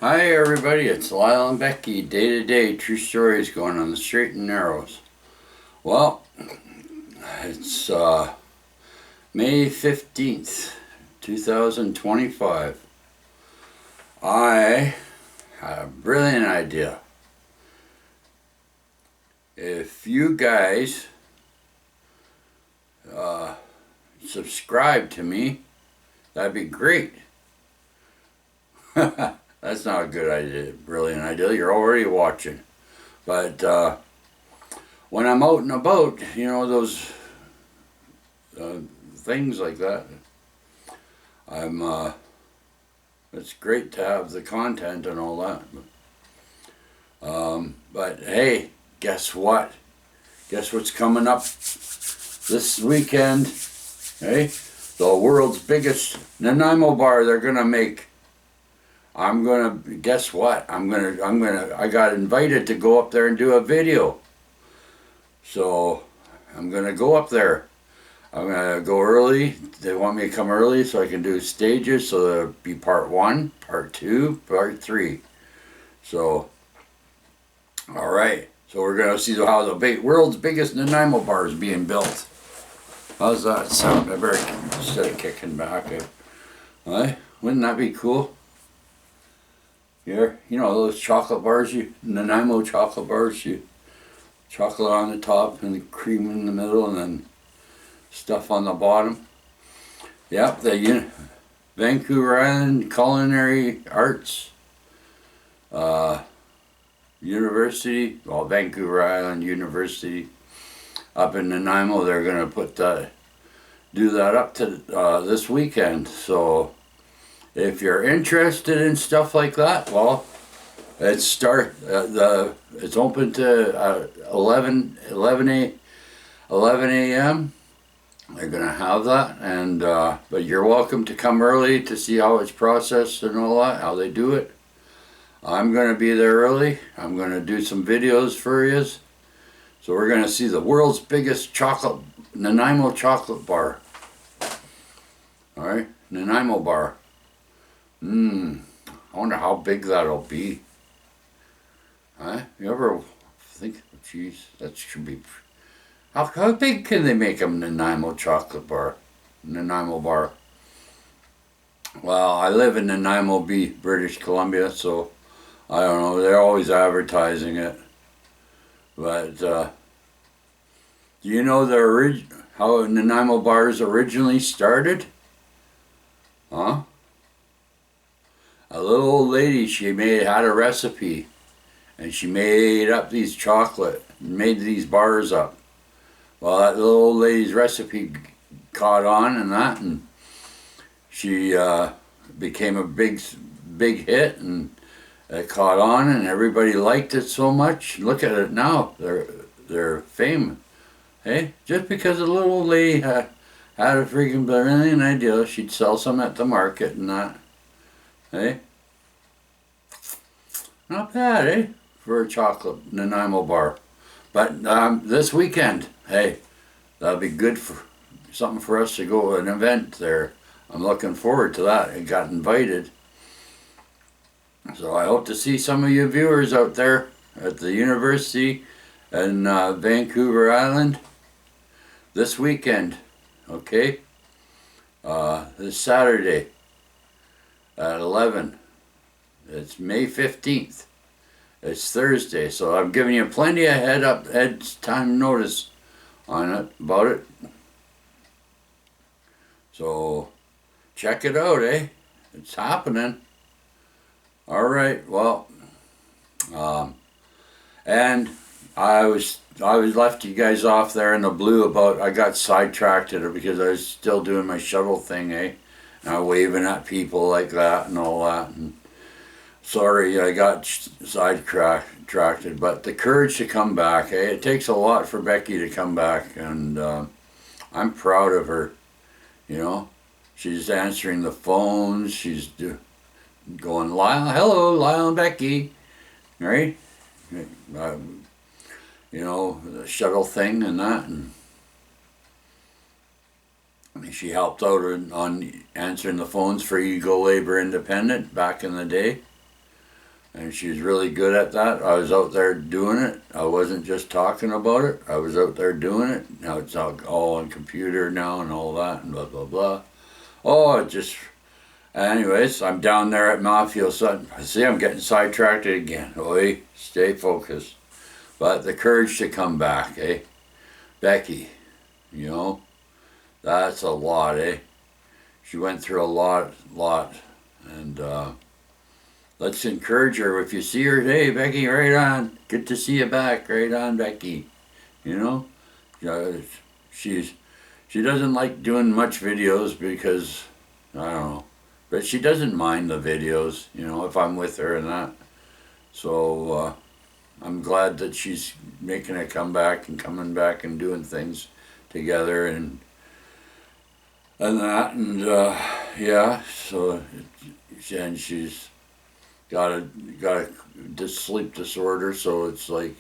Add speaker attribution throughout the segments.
Speaker 1: Hi everybody, it's Lyle and Becky, day to day, true stories going on the straight and narrows. Well, it's May 15th, 2025. I had a brilliant idea. If you guys subscribe to me, that'd be great. That's not a good idea, brilliant idea, you're already watching. But when I'm out and about, those uh, things like that, it's great to have the content and all that. But hey, guess what? Guess what's coming up this weekend? Hey, the world's biggest Nanaimo bar they're gonna make. Guess what? I got invited to go up there and do a video. So I'm gonna go up there. I'm gonna go early. They want me to come early so I can do stages. So there'll be part one, part two, part three. So, all right. So we're gonna see how the world's biggest Nanaimo bar is being built. How's that sound? I better instead of kicking back. Wouldn't that be cool? Here, those chocolate bars, Nanaimo chocolate bars, chocolate on the top and the cream in the middle, and then stuff on the bottom. Yep, the Vancouver Island Culinary Arts University, Vancouver Island University up in Nanaimo. They're gonna do that up to this weekend. So if you're interested in stuff like that, well, it's open to 11 a.m. They're gonna have that, and but you're welcome to come early to see how it's processed and all that, how they do it. I'm gonna be there early. I'm gonna do some videos for you. So we're gonna see the world's biggest Nanaimo chocolate bar. All right, Nanaimo bar. I wonder how big that'll be. Huh? You ever think, geez, that should be. How big can they make a Nanaimo chocolate bar? Nanaimo bar. Well, I live in Nanaimo, British Columbia, so I don't know. They're always advertising it. But do you know how Nanaimo bars originally started? Huh? A little old lady, had a recipe, and she made up made these bars up. Well, that little old lady's recipe caught on and she became a big hit, and it caught on, and everybody liked it so much. Look at it now; they're famous. Hey, just because a little old lady had a freaking brilliant idea, she'd sell some at the market and that. Hey, not bad, eh? For a chocolate Nanaimo bar. But this weekend, hey, that'll be good for something for us to go to an event there. I'm looking forward to that. I got invited. So I hope to see some of you viewers out there at the university in Vancouver Island this weekend. Okay? This Saturday at 11. It's May 15th. It's Thursday, so I'm giving you plenty of head time notice on it, about it. So check it out, eh? It's happening. All right, well, and I was left you guys off there in the blue about I got sidetracked because I was still doing my shuttle thing, eh? And I waving at people like that and all that. And sorry, I got sidetracked, but the courage to come back, eh? It takes a lot for Becky to come back, and I'm proud of her. She's answering the phones. She's going, Lyle, hello, Lyle and Becky, right? The shuttle thing and that, and she helped out on answering the phones for Eagle Labor Independent back in the day. and she's really good at that. I was out there doing it. I wasn't just talking about it. I was out there doing it. Now it's all on computer now and all that and blah blah blah. Oh, it just. Anyways, I'm down there at Mountfield Sutton. See, I'm getting sidetracked again. Oi, stay focused. But the courage to come back, eh? Becky, you know, that's a lot, eh? She went through a lot. And let's encourage her. If you see her, hey, Becky, right on. Good to see you back. Right on, Becky. You know? She doesn't like doing much videos because, I don't know. But she doesn't mind the videos, you know, if I'm with her and that. So I'm glad that she's making a comeback and coming back and doing things together and that. And yeah, so, and she's got a sleep disorder, so it's like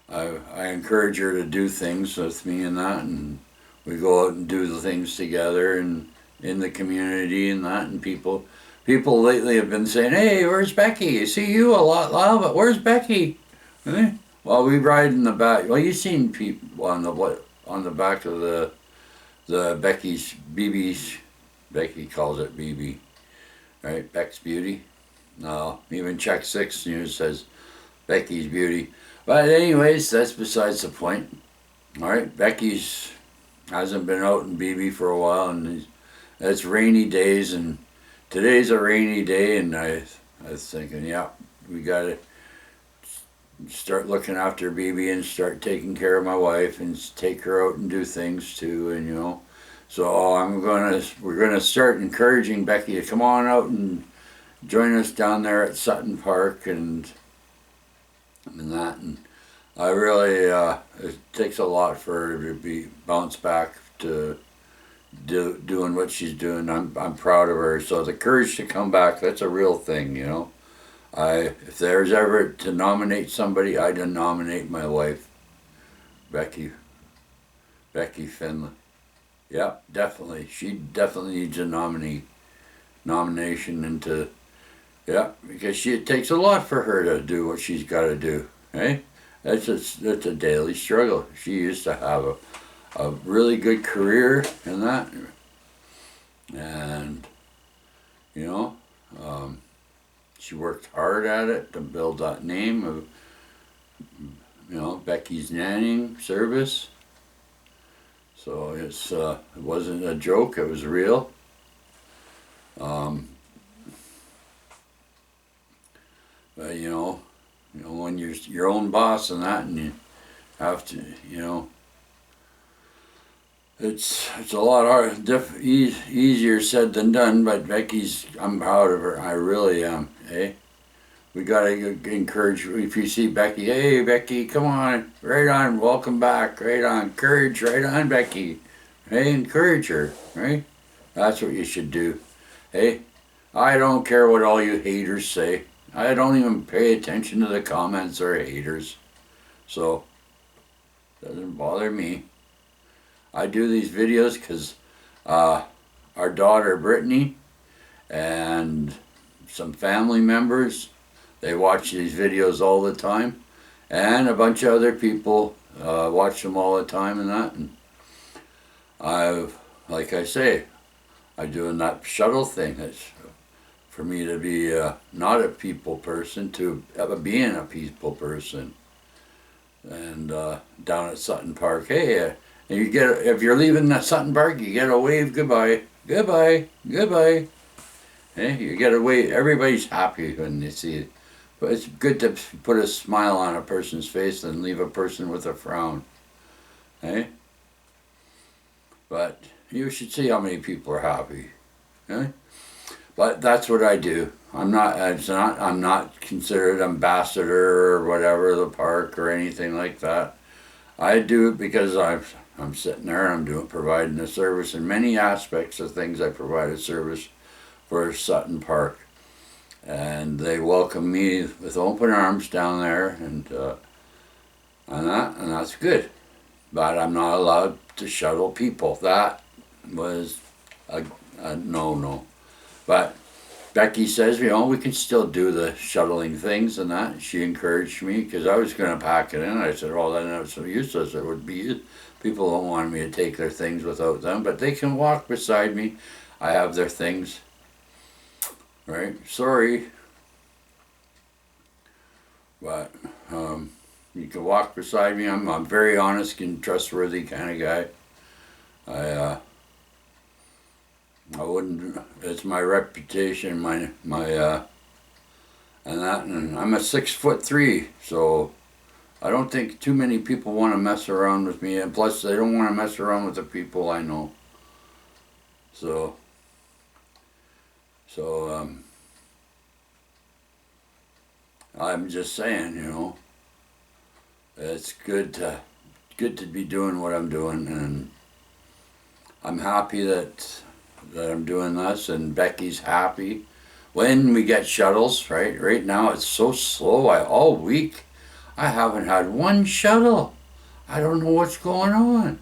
Speaker 1: I encourage her to do things with me and that, and we go out and do the things together and in the community and that, and people lately have been saying, hey, where's Becky? I see you a lot, but where's Becky? Eh? Well, we ride in the back. Well, you've seen people on the back of the Becky's BB's. Becky calls it BB, right? Beck's Beauty. No, even Check 6 News says Becky's Beauty. But anyways, that's besides the point. All right, Becky's hasn't been out in BB for a while, and it's rainy days, and today's a rainy day, and I was thinking, yeah, we got to start looking after BB and start taking care of my wife and take her out and do things too, and you know. So we're gonna start encouraging Becky to come on out and join us down there at Sutton Park and that. And I really, it takes a lot for her to be bounce back to doing what she's doing. I'm proud of her. So the courage to come back, that's a real thing, you know. If there's ever to nominate somebody, I'd nominate my wife, Becky Finley. Yeah, definitely. She definitely needs a nomination into, yeah, because it takes a lot for her to do what she's got to do, right? That's a daily struggle. She used to have a really good career in that, and you know, she worked hard at it to build that name of, you know, Becky's Nannying Service. So it wasn't a joke; it was real. But you know, when you're your own boss and that, and you have to, you know, it's a lot hard, easier said than done. But I'm proud of her. I really am. Eh? We gotta encourage. If you see Becky, hey Becky, come on, right on, welcome back, right on, courage, right on, Becky. Hey, encourage her, right? That's what you should do. Hey, I don't care what all you haters say. I don't even pay attention to the comments or haters. So, doesn't bother me. I do these videos because our daughter Brittany and some family members, they watch these videos all the time, and a bunch of other people watch them all the time and that. And like I say, I'm doing that shuttle thing. It's for me to be not a people person to being a people person. And down at Sutton Park, hey, if you're leaving that Sutton Park, you get a wave goodbye, goodbye, goodbye. Hey, you get a wave. Everybody's happy when they see it. But it's good to put a smile on a person's face than leave a person with a frown. Hey? But you should see how many people are happy. Okay? But that's what I do. I'm not considered ambassador or whatever of the park or anything like that. I do it because I'm sitting there and I'm providing a service in many aspects of things. I provide a service for Sutton Park. And they welcome me with open arms down there, and that's good. But I'm not allowed to shuttle people. That was a no-no. But Becky says, we can still do the shuttling things and that. She encouraged me because I was going to pack it in. I said, well, then it's so useless it would be. People don't want me to take their things without them, but they can walk beside me. I have their things. Right? Sorry. But you can walk beside me. I'm a very honest and trustworthy kind of guy. I wouldn't. It's my reputation, and that. And I'm a 6'3", so I don't think too many people want to mess around with me. And plus, they don't want to mess around with the people I know. So I'm just saying, it's good to be doing what I'm doing, and I'm happy that I'm doing this, and Becky's happy. When we get shuttles, right now it's so slow. All week I haven't had one shuttle. I don't know what's going on.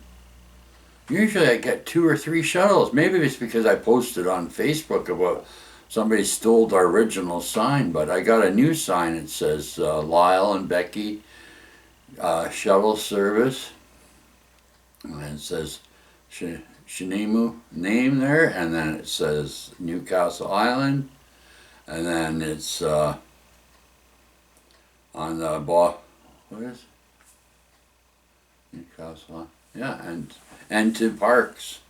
Speaker 1: Usually I get 2 or 3 shuttles. Maybe it's because I posted on Facebook about somebody stole our original sign, but I got a new sign. It says Lyle and Becky shuttle service, and it says Shinimu name there, and then it says Newcastle Island, and then it's on the what is it? Newcastle, yeah, and 2 parks.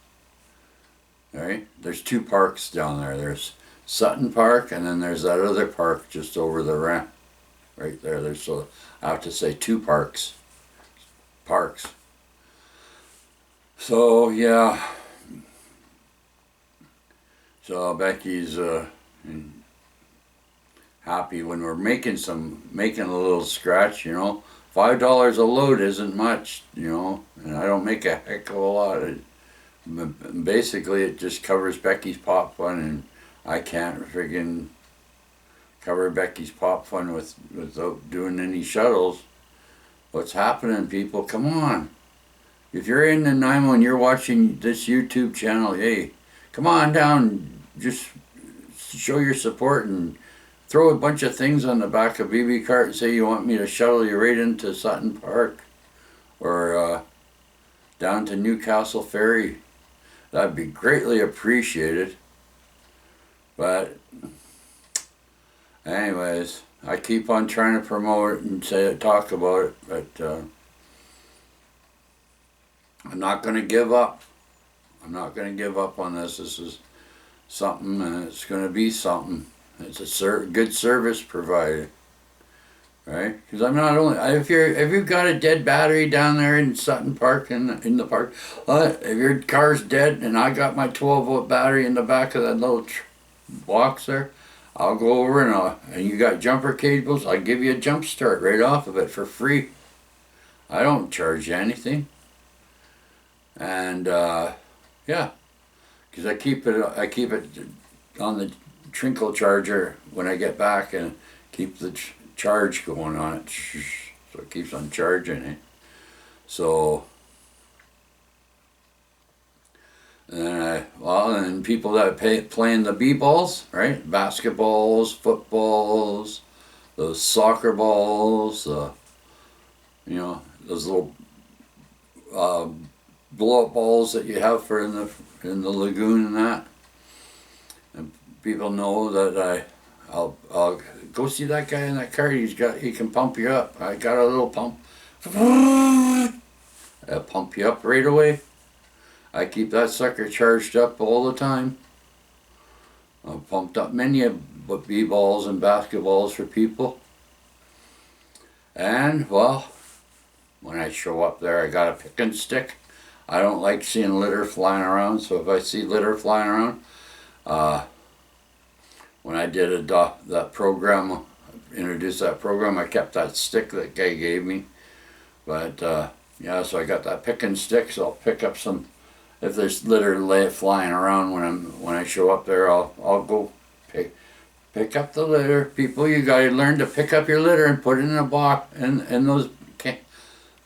Speaker 1: Right, there's 2 parks down there. There's Sutton Park, and then there's that other park just over the ramp, right there. So I have to say 2 parks. So yeah. So Becky's happy when we're making a little scratch. $5 a load isn't much. And I don't make a heck of a lot. Basically, it just covers Becky's pop fun, and I can't friggin' cover Becky's pop fun without doing any shuttles. What's happening, people? Come on. If you're in Nanaimo and you're watching this YouTube channel, hey, come on down. Just show your support and throw a bunch of things on the back of BB cart and say you want me to shuttle you right into Sutton Park or down to Newcastle Ferry. That'd be greatly appreciated. But anyways, I keep on trying to promote it and talk about it, but I'm not going to give up. I'm not going to give up on this. This is something, and it's going to be something. It's a good service provided, right? Because I'm not only if you've got a dead battery down there in Sutton Park in the park, if your car's dead and I got my 12-volt battery in the back of that little box there, I'll go over and you got jumper cables. I'll give you a jump start right off of it for free. I don't charge you anything. And yeah, because I keep it on the Trinkle charger when I get back and keep the charge going on it, so it keeps on charging it. So, and people that playing the b-balls, right? Basketballs, footballs, those soccer balls, those little blow-up balls that you have for in the lagoon and that. And people know that I'll go see that guy in that car. He can pump you up. I got a little pump. I'll pump you up right away. I keep that sucker charged up all the time. I've pumped up many b-balls and basketballs for people. And well, when I show up there, I got a picking stick. I don't like seeing litter flying around, so if I see litter flying around, when I did that program, introduced that program, I kept that stick that guy gave me. But yeah, so I got that picking stick, so I'll pick up some. If there's litter flying around when I show up there, I'll go pick up the litter. People, you gotta learn to pick up your litter and put it in a box. And those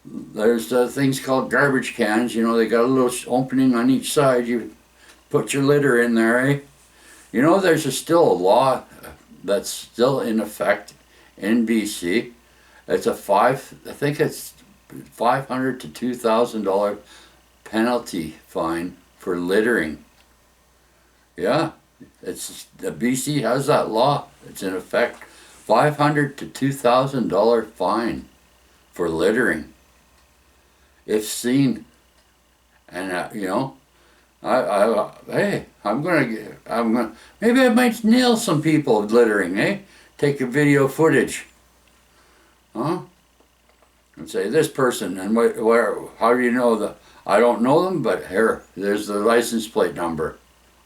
Speaker 1: there's things called garbage cans. They got a little opening on each side. You put your litter in there, You know, still a law that's still in effect in BC. It's I think it's $500 to $2,000 penalty fine for littering. Yeah, the BC has that law. It's in effect. $500 to $2,000 fine for littering if seen. And you know, hey, maybe I might nail some people littering, eh? Take a video footage, huh? And say this person, and how do you know that? I don't know them, but there's the license plate number.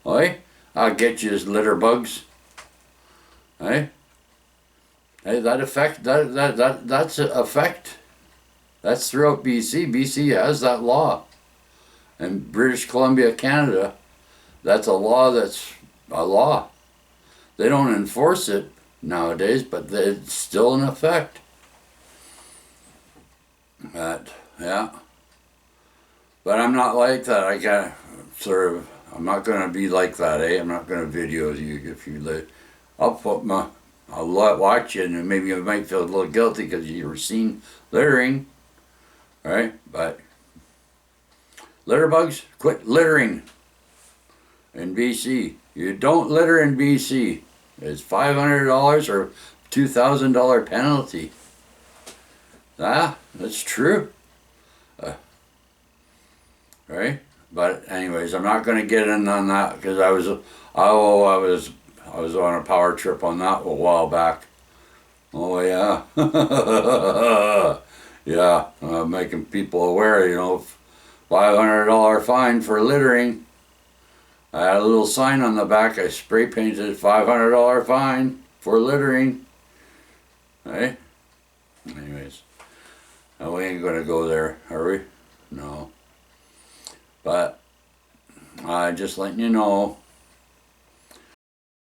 Speaker 1: Oi, I'll get you as litter bugs. Hey, that's a effect. That's throughout BC. BC has that law. And British Columbia, Canada, that's a law that's a law. They don't enforce it nowadays, but it's still in effect. Yeah. But I'm not like that. I'm not going to be like that, eh? I'm not going to video you if you live. I'll watch you, and maybe you might feel a little guilty because you were seen littering, right? But litter bugs, quit littering in BC. You don't litter in BC. It's $500 or $2,000 penalty. That's true. Right? But anyways, I'm not going to get in on that because I was on a power trip on that a while back. Oh yeah, yeah, making people aware. You know, $500 fine for littering. I had a little sign on the back. I spray painted $500 fine for littering. Hey, anyways, we ain't gonna go there, are we? No. But just letting you know,